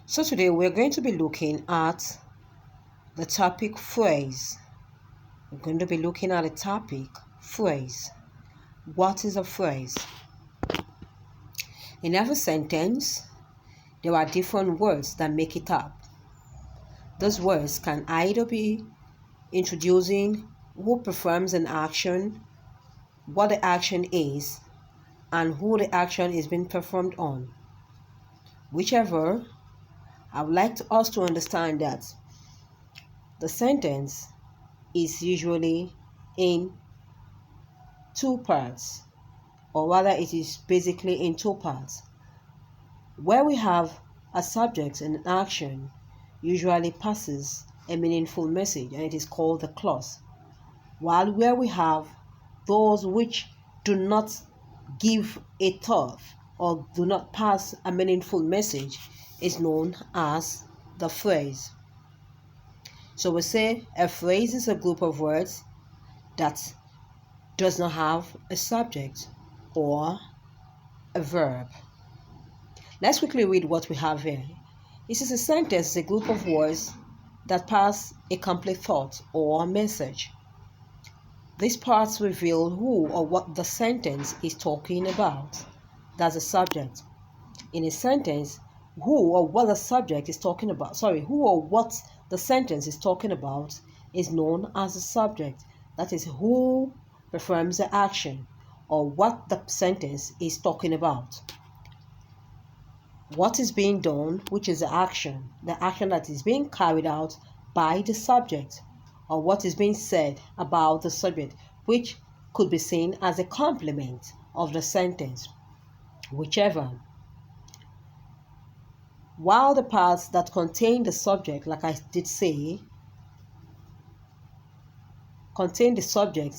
So today we're going to be looking at the topic phrase. We're going to be looking at the topic phrase. What is a phrase? In every sentence, there are different words that make it up. Those words can either be introducing who performs an action, what the action is, and who the action is being performed on. Whichever, I would like us to understand that the sentence is usually in two parts, or rather it is basically in two parts. Where we have a subject and an action usually passes a meaningful message, and it is called the clause, while where we have those which do not give a thought or do not pass a meaningful message is known as the phrase. So we say a phrase is a group of words that does not have a subject or a verb. Let's quickly read what we have here. This is a sentence, a group of words that pass a complete thought or message. These parts reveal who or what the sentence is talking about. That's the subject. In a sentence, who or what the subject is talking about, who or what the sentence is talking about is known as the subject. That is who performs the action or what the sentence is talking about. What is being done, which is the action that is being carried out by the subject, or what is being said about the subject, which could be seen as a complement of the sentence, whichever. While the parts that contain the subject, like I did say, contain the subject,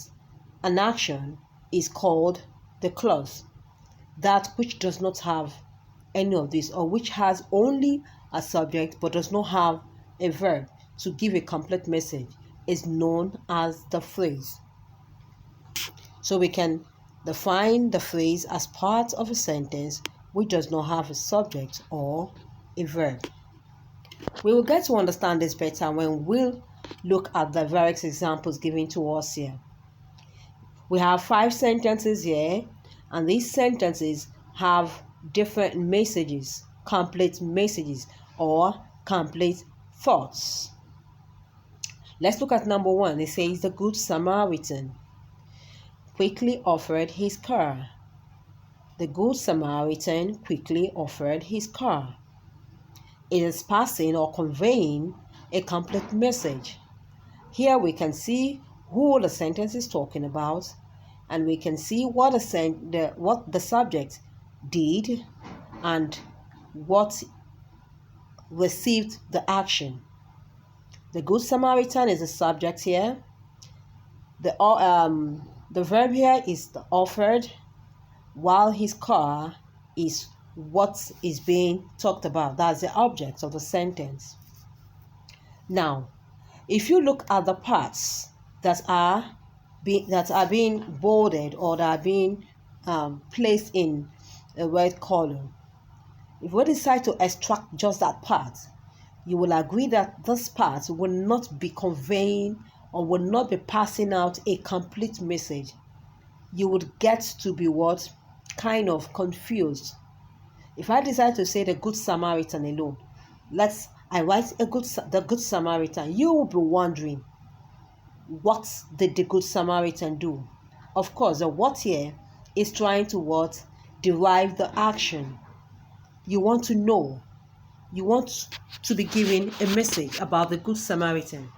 an action is called the clause. That which does not have any of this, or which has only a subject but does not have a verb to give a complete message, is known as the phrase. So we can define the phrase as part of a sentence which does not have a subject or a verb. We will get to understand this better when we'll look at the various examples given to us here. We have 5 sentences here, and these sentences have different messages, complete messages or complete thoughts. Let's look at number 1. It says the Good Samaritan quickly offered his car. The Good Samaritan quickly offered his car. It is passing or conveying a complete message. Here we can see who the sentence is talking about, and we can see what the subject did and what received the action. The Good Samaritan is the subject here. The verb here is the offered, while his car is what is being talked about. That's the object of the sentence. Now, if you look at the parts that are being bolded or that are being placed in a red column, if we decide to extract just that part, you will agree that this part will not be conveying or will not be passing out a complete message. You would get to be what? Kind of confused. If I decide to say the Good Samaritan alone, I write the Good Samaritan, you will be wondering, what did the Good Samaritan do? Of course, the what here is trying to what? Derive the action. You want to know. You want to be given a message about the Good Samaritan.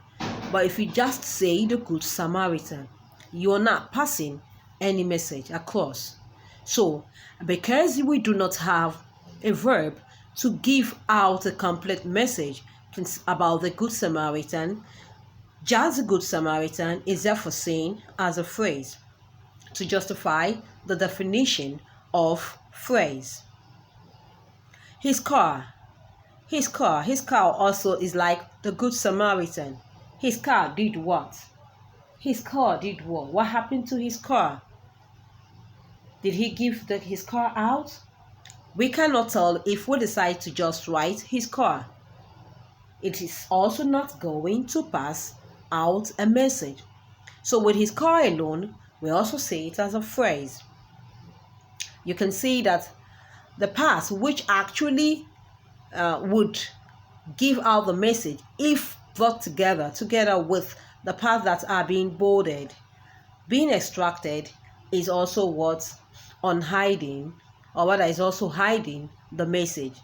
But if you just say the Good Samaritan, you are not passing any message across. So, because we do not have a verb to give out a complete message about the Good Samaritan, just the Good Samaritan is therefore seen as a phrase to justify the definition of phrase. His car also is like the Good Samaritan. His car did what? What happened to his car? Did he give his car out? We cannot tell if we decide to just write his car. It is also not going to pass out a message. So with his car alone, we also say it as a phrase. You can see that the past, which actually would give out the message if brought together with the parts that are being bolded, being extracted, is also what's on hiding, or what is also hiding the message.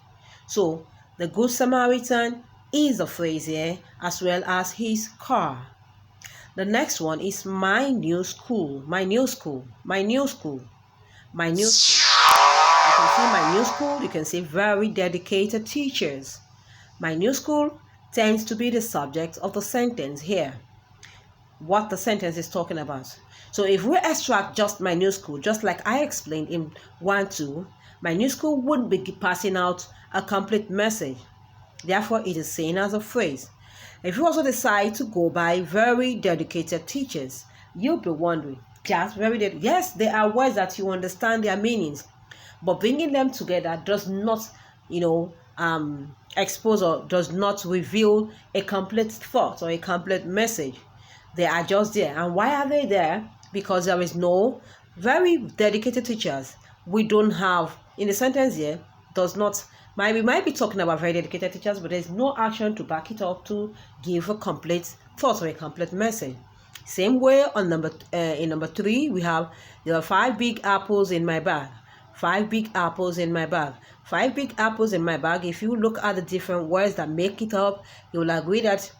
So the Good Samaritan is a phrase here, as well as his car. The next one is my new school. My new school. My new school. My new school. You can see my new school. You can see very dedicated teachers. My new school tends to be the subject of the sentence here, what the sentence is talking about. So if we extract just my new school, just like I explained in 1-2, my new school wouldn't be passing out a complete message. Therefore, it is seen as a phrase. If you also decide to go by very dedicated teachers, you'll be wondering, just very dedicated. Yes, there are words that you understand their meanings, but bringing them together does not, expose or does not reveal a complete thought or a complete message. They are just there. And why are they there? Because there is no very dedicated teachers. We don't have, in the sentence here, we might be talking about very dedicated teachers, but there's no action to back it up to give a complete thought or a complete message. Same way on in number 3, we have, there are 5 big apples in my bag. 5 big apples in my bag. 5 big apples in my bag. If you look at the different words that make it up, you will agree that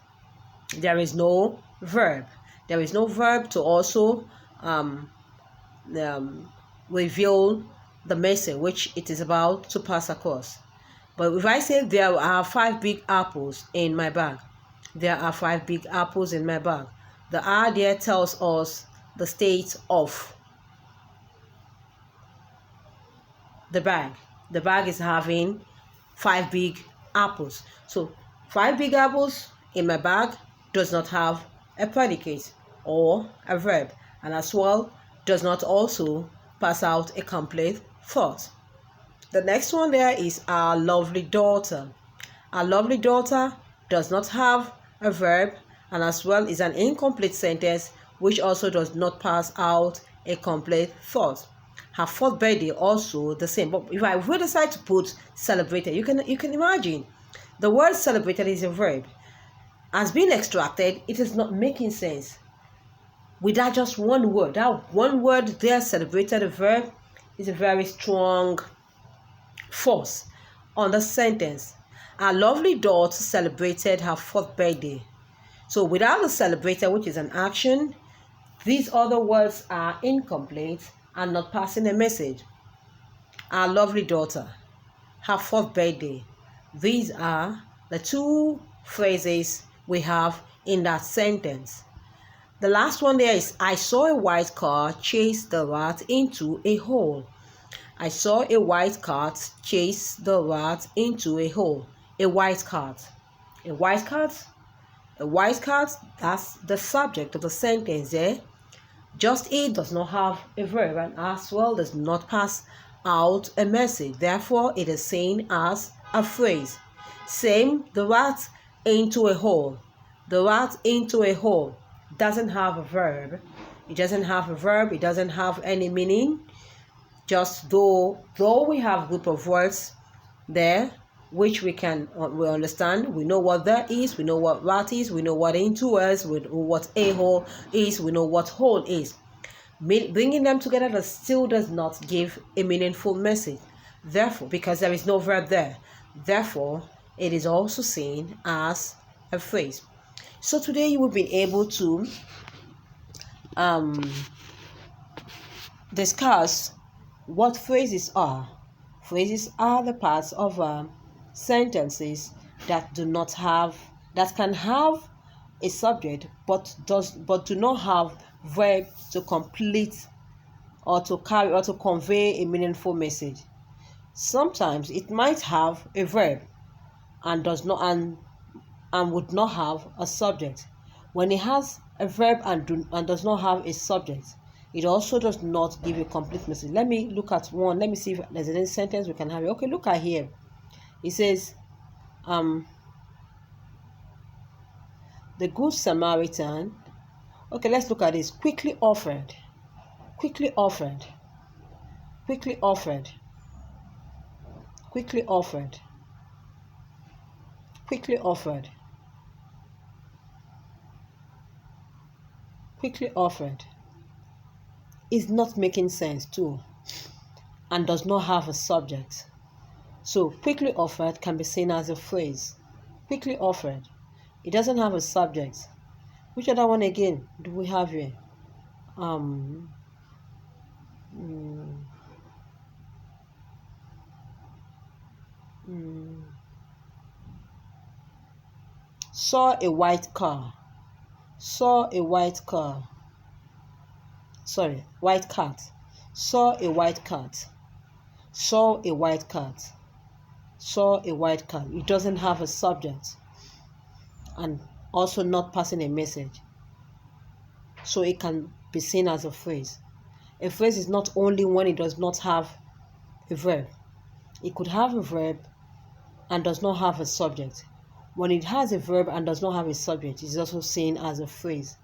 there is no verb. There is no verb to also reveal the message which it is about to pass across. But if I say there are 5 big apples in my bag, there are 5 big apples in my bag, the R there tells us the state of the bag. The bag is having 5 big apples. So 5 big apples in my bag does not have a predicate or a verb, and as well does not also pass out a complete thought. The next one there is our lovely daughter. Our lovely daughter does not have a verb, and as well is an incomplete sentence which also does not pass out a complete thought. Her 4th birthday also the same. But if I will decide to put celebrated, you can imagine the word celebrated is a verb. As being extracted, it is not making sense without just one word. That one word there, celebrated, a verb, is a very strong force on the sentence. Our lovely daughter celebrated her 4th birthday. So without the celebrated, which is an action, these other words are incomplete and not passing a message. Our lovely daughter, her 4th birthday. These are the 2 phrases we have in that sentence. The last one there is, I saw a white car chase the rat into a hole. I saw a white cat chase the rat into a hole. A white cat. A white cat? A white cat, that's the subject of the sentence there. Just it does not have a verb, and as well does not pass out a message. Therefore, it is seen as a phrase. Same, the rat into a hole. The rat into a hole doesn't have a verb. It doesn't have a verb. It doesn't have any meaning. Just though we have a group of words there, which we understand. We know what there is. We know what rat is. We know what into is. We know what a hole is. We know what hole is. Bringing them together that still does not give a meaningful message. Therefore, because there is no verb there, therefore it is also seen as a phrase. So today you will be able to discuss what phrases are. Phrases are the parts of sentences that can have a subject but do not have verb to complete or to carry or to convey a meaningful message. Sometimes it might have a verb and would not have a subject. When it has a verb and does not have a subject, It also does not give a complete message. Let me look at one. Let me see if there's any sentence we can have. Okay, look at here. It says, the Good Samaritan. Okay, let's look at this. Quickly offered. Quickly offered. Quickly offered. Quickly offered. Quickly offered. Quickly offered is not making sense too, and does not have a subject. So quickly offered can be seen as a phrase. Quickly offered. It doesn't have a subject. Which other one again do we have here? Saw a white car. Saw a white car. Sorry, white cat. Saw a white cat. Saw a white cat. Saw a white cat. It doesn't have a subject and also not passing a message. So it can be seen as a phrase. A phrase is not only when it does not have a verb. It could have a verb and does not have a subject. When it has a verb and does not have a subject, it is also seen as a phrase.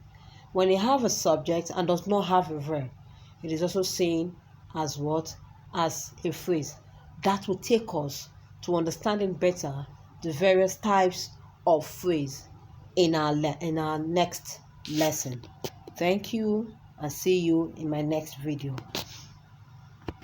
When it has a subject and does not have a verb, it is also seen as what? As a phrase. That will take us to understanding better the various types of phrase in our next lesson. Thank you, and see you in my next video.